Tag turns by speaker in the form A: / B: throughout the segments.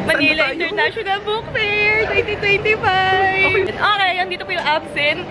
A: Manila International Book Fair 2025! Okay, andito po yung absent.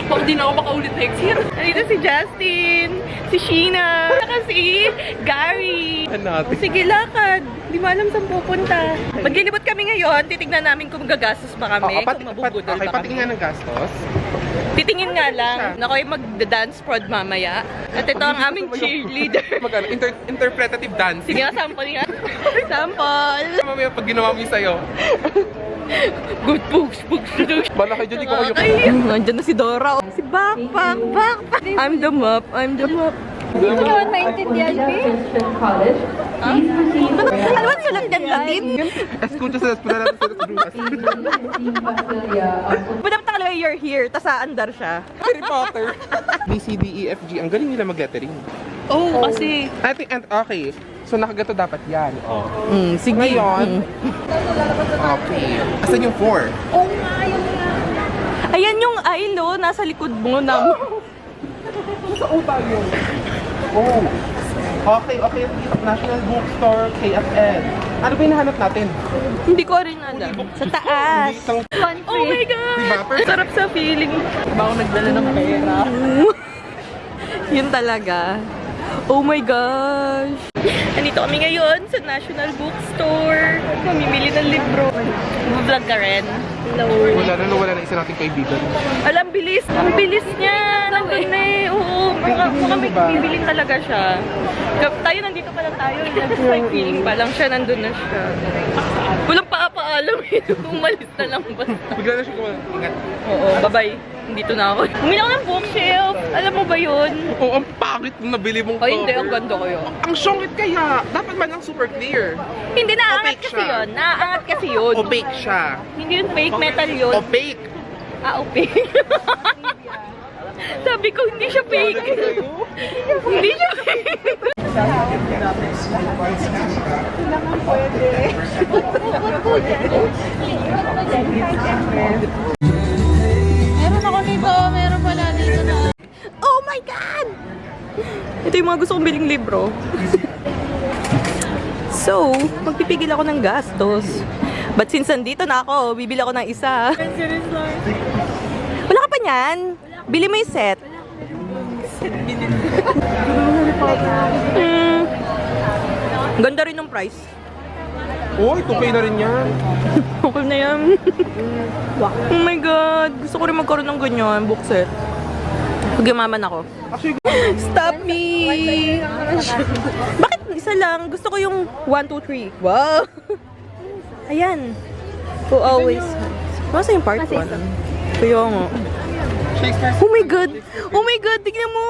B: Pag di na ako makaulit next year.
A: Andito si Justin, si Sheena, saka si Gary.
B: Natin.
A: Sige, lakad. Di mo alam saan pupunta. Maglilibot kami ngayon, titignan namin kung gagastos ba kami, kung mabubudol
B: Okay,
A: ba kami.
B: patingin nga ng gastos.
A: Titingin nga lang. Ako ay mag-dance prod mamaya. At ito ang aming cheerleader.
B: Magano, interpretative dance.
A: Sige nga, sample nga. Sample!
B: Mamaya pag ginawa mo yung sayo.
A: Good books.
B: Malaki dyan, di ko kayo.
A: Ay, nandyan na si Dora. Si Backpack. I'm the map.
C: Hindi ko naman maintindihan, babe.
A: Ano ba sulat yan, Latin?
B: Escucha sa Esperanza sa Brunas.
A: Dapat talaga you're here, tas aandar siya.
B: Harry Potter. B, C, D, E, F, G. Ang galing nila mag-lettering.
A: Oh, kasi...
B: I think, and okay. So, nakagato dapat yan. Oh.
A: sige.
B: Ngayon, okay. Asan yung 4?
A: Ayan yung aisle, nasa likod mo na.
B: Sa upa yun. Oh. Okay. National Bookstore, KFN. Ano ba hinahanap natin?
A: Hindi ko rin alam. Sa taas. Oh my God!
B: Diba?
A: Sarap sa feeling.
B: Diba ako nagdala ng pera?
A: Yun talaga. Oh my gosh! Nandito kami ngayon sa National Bookstore. Mamimili ng libro. Vlog ka rin.
B: Wala na isa nating kaibigan.
A: Alam, bilis. Ang bilis niya. Nandun na eh. Oo, mukhang may bibiling talaga siya. Tayo, nandito pa lang tayo. Like feeling pa lang siya, nandun na siya. Walang paapaalam eh. Umalis na lang basta.
B: Bigla na siya kumain. Ingat.
A: Oo, bye-bye. Dito na ako. Bumili ako ng bookshelf. Alam mo ba yun?
B: Oh, ang pangit nung nabili mong
A: Ay, hindi.
B: cover.
A: Ang ganda ko yun.
B: Ang sungit kaya. Dapat man lang super clear.
A: Hindi, naaangat
B: Opaque
A: kasi
B: siya.
A: yun. Naaangat kasi yun.
B: Opaque siya.
A: Hindi yun fake metal yun.
B: Opaque.
A: Opaque. Sabi ko, hindi siya fake. Hindi siya fake.
C: Meron ako nito, meron pala dito na.
A: Oh my God! Ito yung mga gusto kong biling libro. So, magpipigil ako ng gastos. But since nandito na ako, bibili ako ng isa. Wala ka pa niyan? Bili mo yung set. Ganda rin ng price.
B: Uy, okay na rin yan.
A: Okay na yan. Oh my God. Gusto ko rin magkaroon ng ganyan, book set. Pag-yumaman ako.
B: Actually,
A: Stop me! Bakit isa lang? Gusto ko yung 1, 2, 3. Wow! Ayan. Who always... Masa yung part 1? Kaya nga.
B: Shakespeare.
A: Oh my God! Oh my God! Tignan mo!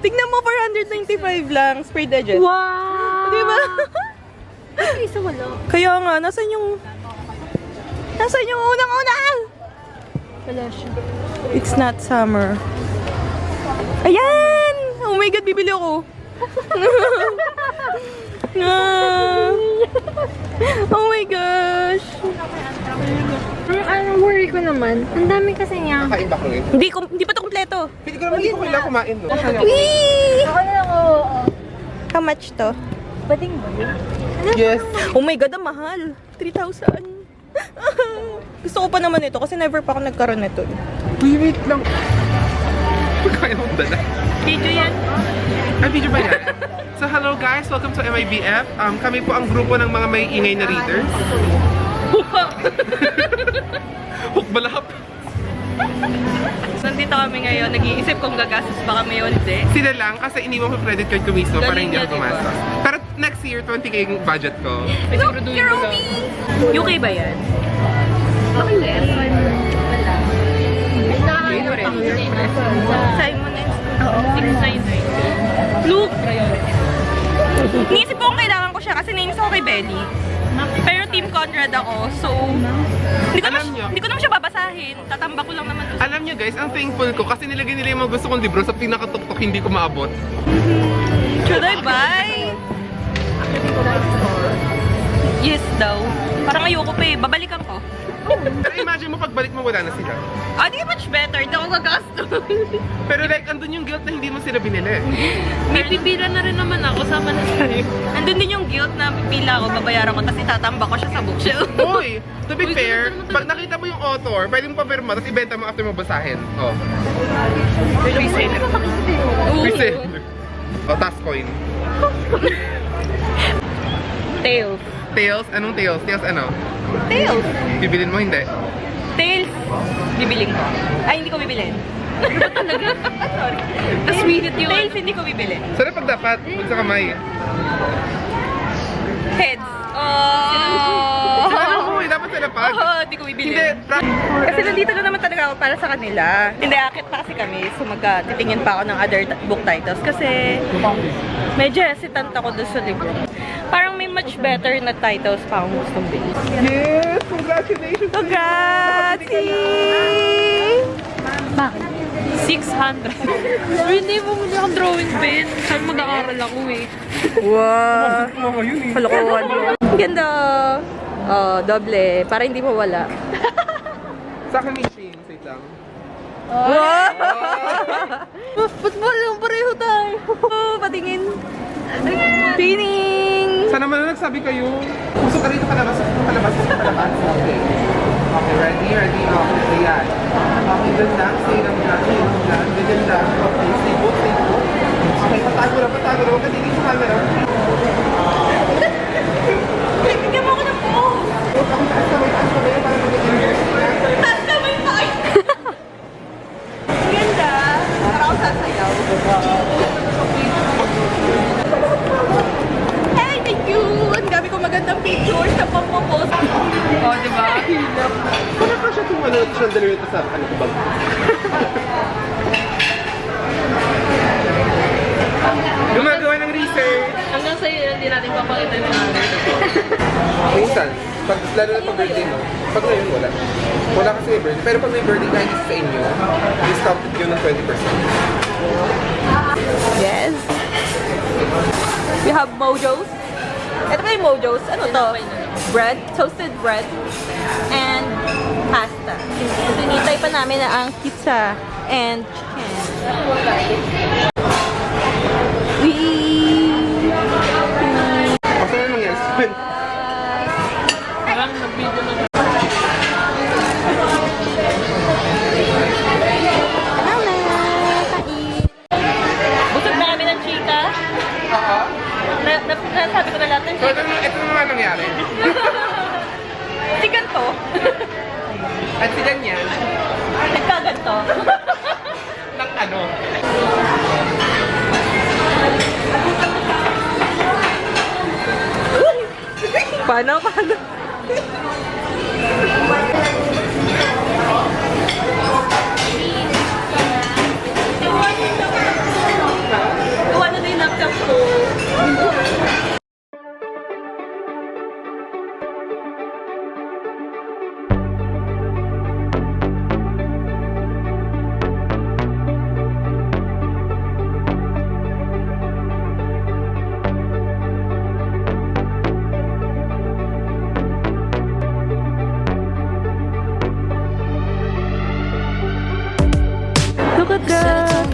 A: Tignan mo, 495 lang. Sprayed edges.
C: Wow!
A: Diba?
C: Ay, isa wala.
A: Kaya nga, nasan yung... Nasan yung unang-una?
C: Wala siya.
A: It's not summer. Ayan! Oh my God, bibili ako. Oh my gosh.
C: Ang worry ko naman, ang dami kasi niya.
B: Kain ba ko rin?
A: Hindi pa ito kompleto.
B: Hindi ko naman hindi ko kailangan kumain, no?
A: Wee!
C: Ako na lang, oo.
A: How much to?
C: Bading ba yun?
B: Yes.
A: Oh my God, ang mahal. 3,000. Gusto ko pa naman ito kasi never pa ako nagkaroon nito.
B: Wait lang. Kaya mo dala.
A: Video yan.
B: Ay, video ba yan? So, hello guys! Welcome to MIBF. Kami po ang grupo ng mga may ingay na readers. Hukbalap!
A: Nandito kami ngayon, nag-iisip kung gagastos ba kami o hindi.
B: Sila lang kasi iniwan ko credit card ko mismo para
A: Galing
B: hindi
A: na,
B: ako
A: diba?
B: gumastos. Pero next year, 20k yung budget ko.
A: Look, Romy! UK ba yan? Simon and 699. Look! Iniisip ko kung kailangan ko siya kasi nainis ako kay Belly. Pero Team Conrad ako, so
B: Alam nyo?
A: hindi ko naman siya babasahin. Tatamba ko lang naman doon.
B: Alam nyo guys, ang thankful ko kasi nilagay nila yung mga gusto kong libro sa pinakatuktok hindi ko maabot.
A: Should I buy? Yes daw. Parang ayoko pa eh. Babalikan ko.
B: Pero imagine mo pagbalik mo wala na sila.
A: Ah, di much better. Hindi ako gagastos.
B: Pero like, andun yung guilt na hindi mo sila binili.
A: May pipila na rin naman ako. Sama na tayo. Andun din yung guilt na pipila ako. Babayaran ko. Tapos itatamba ko siya sa bookshelf.
B: Uy, to be fair, pag nakita mo yung author, pwede mo papirma, tapos ibenta mo after mo basahin. Oh.
A: Reseller.
B: Reseller. Oh, task coin.
A: Tails.
B: Tails? Anong tails? Tails ano?
A: Tails.
B: Bibilin mo, hindi.
A: Tails. Bibiling ko. Ay, hindi ko bibilin. Talaga? Sorry. Tapos minute yung... Tails, hindi ko bibilin.
B: Sana pag dapat, dun sa kamay.
A: Heads. Oh.
B: Alam mo, dapat sa lapag.
A: Oh, hindi ko bibilin.
B: Hindi,
A: Kasi nandito na naman talaga ako para sa kanila. Hindi, akit pa kasi kami. So titingin pa ako ng other book titles. Kasi medyo hesitant ako doon sa libro. Parang may much better na titles pa akong gustong bilhin.
B: Yes! Congratulations!
A: Congrats! Bakit? 600. Hindi mo muna akong drawing pen. Saan mag-aaral ako eh. Wow!
B: Mama yun eh.
A: Kalokohan mo. Ang ganda. Oh, doble. Para hindi mo wala.
B: Sa akin may chain, wait lang.
A: Wow! Ba't ba lang pareho tayo? Patingin. Pining!
B: Sana man na nagsabi kayo. Puso ka rito palabas. Okay. Okay, ready? Okay, ayan. Okay, dyan lang. Stay lang. Dyan lang. Okay, stay put. Okay, patago na. Huwag ka tinig sa camera.
A: Bigyan mo ako ng pose!
B: Taas kamay para mag-enjoy.
A: Taas kamay pa! Ganda! Para ako sasayaw. Hey, thank you! Ang dami ko magandang pictures na pang-post. Oh, di ba?
B: Parang ka siya tumalo siya dalawa ito sa bag. Gumagawa ng research.
A: Hanggang sa'yo, hindi natin papakita yung mga
B: Minsan, lalo na pag birthday mo, pag ngayon wala. Wala kasi may birthday. Pero pag may birthday kahit isa sa inyo, discounted yun ng 20%.
A: Yes. We have Mojos. Ito ba yung Mojos? Ano to? Bread, toasted bread, and pasta. Hinihintay pa namin na ang pizza and chicken.
B: Kasi ano nangyari?
A: Parang nag-video na. Busog na kami ng chika.
B: Oo.
A: Nasabi ko na lahat ng
B: So ito na nga nangyari.
A: Si ganto.
B: At si ganyan,
A: Nagkaganto.
B: ng ano.
A: Paano? Gawa na yung laptop ko. Look at that!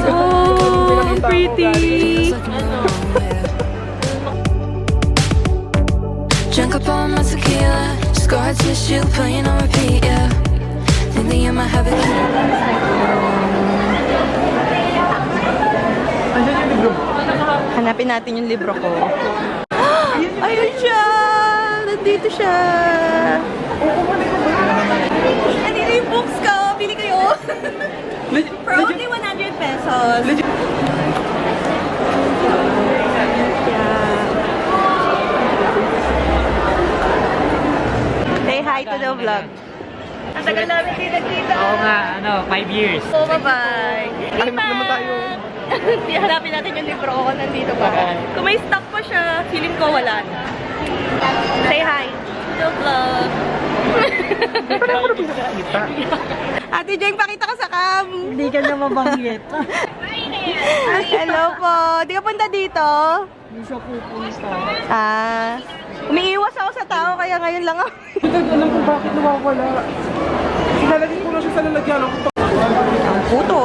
A: Oh, pretty!
D: Drunk up on my tequila, scar tissue playing on repeat, yeah. Think that you might have a key.
A: Hanapin natin yung libro ko. Ayun siya! Nandito siya! Nandito yung books ko! Bili kayo! For only 100 pesos. Say hi to the vlog. Ang tagal namin din nagkita.
E: Oo nga, 5 years.
A: Oh, bye-bye.
B: Ay, naman tayo.
A: Hanapin natin yung libro ko. Nandito pa. Kung may stock pa siya, feeling ko wala na. Say hi to the vlog. Ate Jeng, pakita ka sa cam.
C: Hindi ka na mabanggit.
A: Hello po. Di ka punta dito?
C: Hindi siya pupunta.
A: Ah. Umiiwas ako sa tao, kaya ngayon lang ako.
B: Alam ko bakit nawawala. Ilalagay ko na siya sa lalagyan.
A: Ang puto.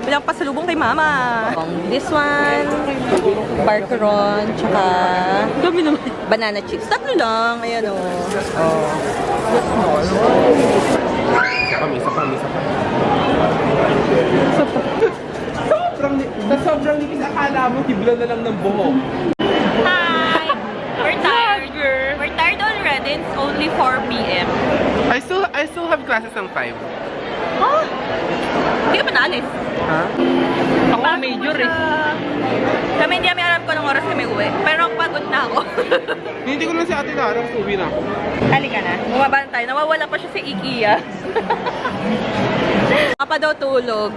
A: Bilang pasalubong kay mama. This one, barcaron, tsaka banana chips. Tatlo lang. Ayan o.
B: Isa pa. Sobrang nipis. Akala mo, hibla na lang ng buhok.
A: Hi! We're tired. We're tired already. It's only 4 p.m.
B: I still have classes ng 5.
A: Oh! Hindi ka pa naalis.
B: Ha?
E: Ako major eh.
A: Kami hindi kami alam kung anong oras kami uwi. Pero pagod na ako.
B: Hindi ko na si Ate Lara. Uwi na ako.
A: Halika na. Bumaba na tayo. Nawawala pa siya sa IKEA. Papa daw tulog.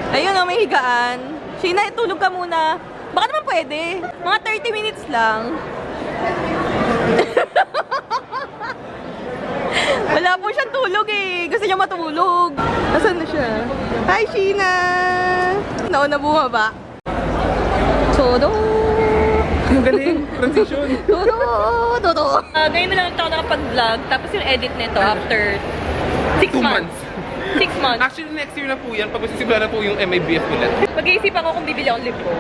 A: Ayun o, may higaan. Sheena, tulog ka muna. Baka naman pwede. Mga 30 minutes lang. Wala po siyang tulog eh. Gusto niya matulog. Nasaan na siya? Hi, Sheena! Nauna bumaba. Todo!
B: Ang galing. Transition.
A: Todo! Todo! Ngayon na lang ito ako nakapag-vlog. Tapos yung edit nito after 6
B: 2
A: months. 6 months.
B: Actually, next year na po yan. Pag masisimula na po yung MIBF ulit.
A: Pag-iisipan ko kung bibili akong libro.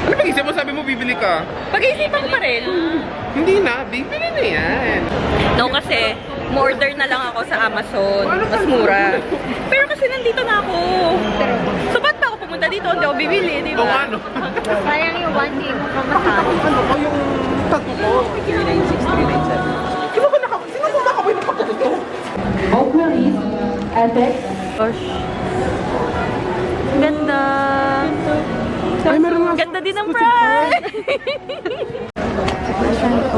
B: Ano pag-isip mo? Sabi mo bibili ka?
A: Pag-iisipan ko pa rin.
B: Hindi na. Bibili na yan.
A: No, kasi order na lang ako sa Amazon. Mas mura. Pero kasi nandito na ako. So, ba't pa ako pumunta dito? Hindi ako bibili, di
B: O
A: ba?
B: ano?
C: Sayang yung 1 day mo pamasahe.
B: Ano ko yung tattoo ko? 396, 397. Sino ba nakabay ng pagkatuto?
F: Book release, Epic,
A: Gosh. Ganda.
B: Ay, meron nga.
A: Ganda din ng price.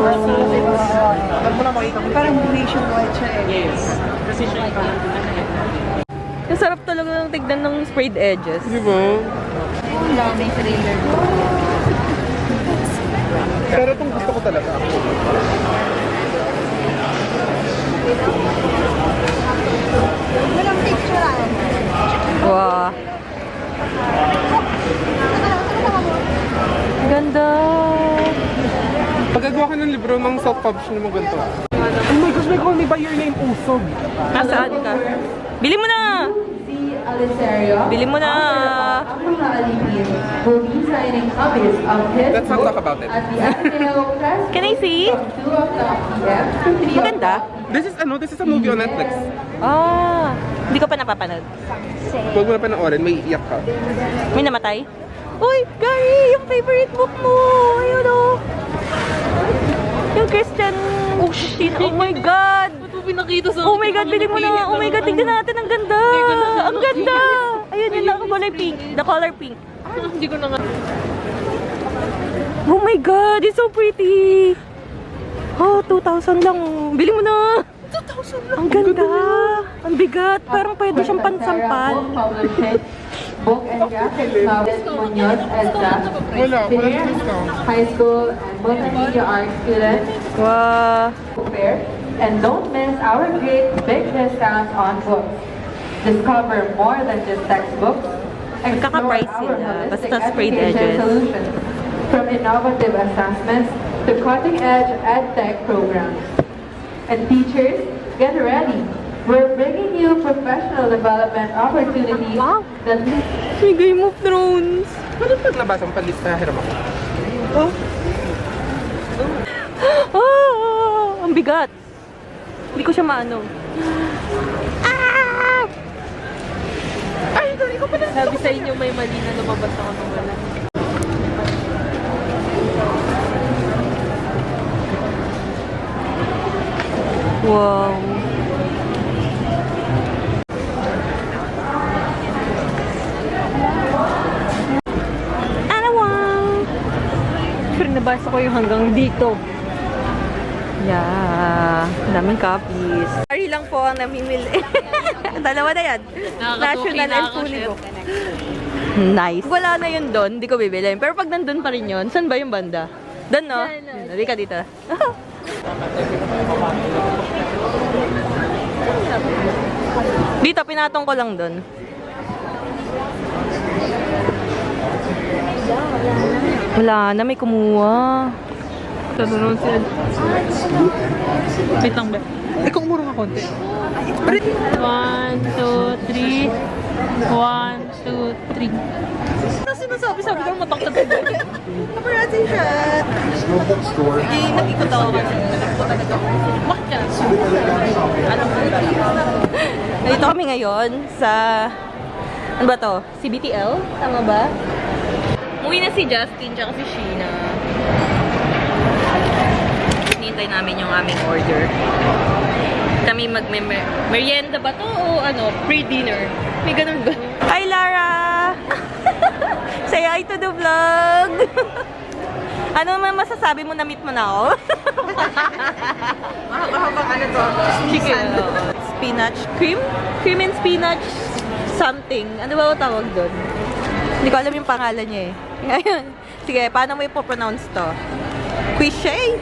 B: Ano mo na makita mo? Parang nationwide siya eh. Yes.
E: Precision pa.
A: Ang sarap talaga ng tignan ng sprayed edges.
B: Di ba?
C: Ang dami trailer.
B: Pero itong gusto ko talaga.
C: Walang picture
A: Wow. Ganda.
B: Pagkagawa ka ng libro ng self-publishing mo ganito. Oh my gosh, may call me by your name, Usog.
A: Nasaan ka? Bili mo na!
F: C. Alisario,
A: Bili mo na!
F: Amrullah Ali will be signing copies of his
B: Let's not
F: book
B: talk about it.
F: at the Ateneo Press
A: Can I see?
F: from 2 o'clock p.m. to 3
A: Maganda.
B: This is a movie on Netflix.
A: Ah, hindi ko pa napapanood.
B: Huwag mo na panoorin, may iiyak ka.
A: May namatay? Uy, Gary! Yung favorite book mo! Ayun o! Yung Christian... Oh shit! Oh my God!
C: Ba't mo pinakita sa
A: Oh my God! Bili mo na! Oh my God! Tignan natin! Ang ganda! Ang ganda! Ayun yung nakakulay pink. The color pink.
C: Hindi ko na nga.
A: Oh my God! It's so pretty! Oh, 2,000 lang. Bili mo na! 2,000 lang! Ang ganda! Ang bigat! Parang pwede siyang pansampal.
F: Book publishing, book and graphics novelist Munoz Ezra,
B: Wala
F: senior
B: discount.
F: high school and multimedia art student,
A: Wow!
F: fair, and don't miss our great big discounts on books. Discover more than just textbooks. Explore
A: Kaka-price
F: our
A: sila,
F: holistic
A: basta sprayed
F: education
A: edges.
F: solutions, from innovative assessments to cutting-edge edtech programs. And teachers, get ready. We're bringing you professional development opportunities that
A: May Game of Thrones!
B: Ano pag nabasa mo palista, hiram ako?
A: Oh, ang bigat. Hindi ko siya maano. Ah!
C: Sabi sa inyo may mali na lumabas ako ng wala.
A: Pinapasok ko yung hanggang dito. Yeah. Daming copies. Sorry lang po ang namimili. Dalawa na yan. National and fully booked. Nice. Wala na yun doon. Hindi ko bibili. Pero pag nandun pa rin yun, saan ba yung banda? Doon, no? Hindi ka dito. Dito, pinatong ko lang doon. Wala na, may kumuha. Tanunod sila. Wait lang ba?
E: Ikaw umuro ka konti.
C: 1, 2, 3. 1, 2, 3.
A: Ano sinasabi ko matakot ko. Paparazzi shot. Eh, nag-ikot ako kasi. Bakit ka? Nandito kami ngayon sa... Ano ba to? CBTL? Tama ba? Umuwi na si Justin tsaka si Sheena. Hinihintay namin yung aming order. Kami mag-merienda ba to o ano, pre-dinner? May ganun ba? Hi, Lara! Say hi to the vlog! Ano naman masasabi mo, na-meet mo na ako?
B: Mahaba-habang ano to?
A: Chicken. Spinach cream? Cream and spinach something. Ano ba tawag doon? Hindi ko alam yung pangalan niya eh. Ngayon, sige, paano mo i-pronounce to? Quiche?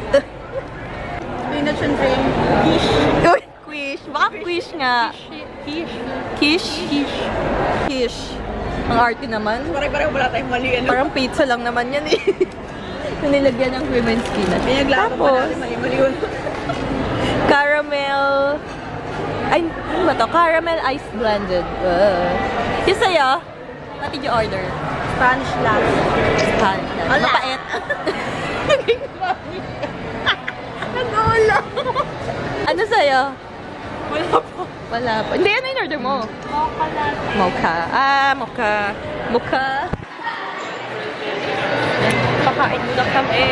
C: Spinach and cream.
A: Quiche. Uy, quiche. Baka quiche nga. Quiche? Quiche. Ang arte naman.
C: Pare-pareho wala tayong mali. Ano?
A: Parang pizza lang naman yan eh. Yung nilagyan ng cream and spinach. Tapos,
C: Mali-mali yun.
A: caramel... Ay, ano ba to? Caramel ice blended. Yung sa'yo, what did you order?
C: Spanish latte.
A: Spanish.
C: Wala.
A: Mapait. Nag-ulo. Ano sa'yo? Wala po. Wala po. Hindi, ano yung order mo?
C: Mocha latte.
A: Mocha. Ah, mocha. Mocha. Pakain muna kami.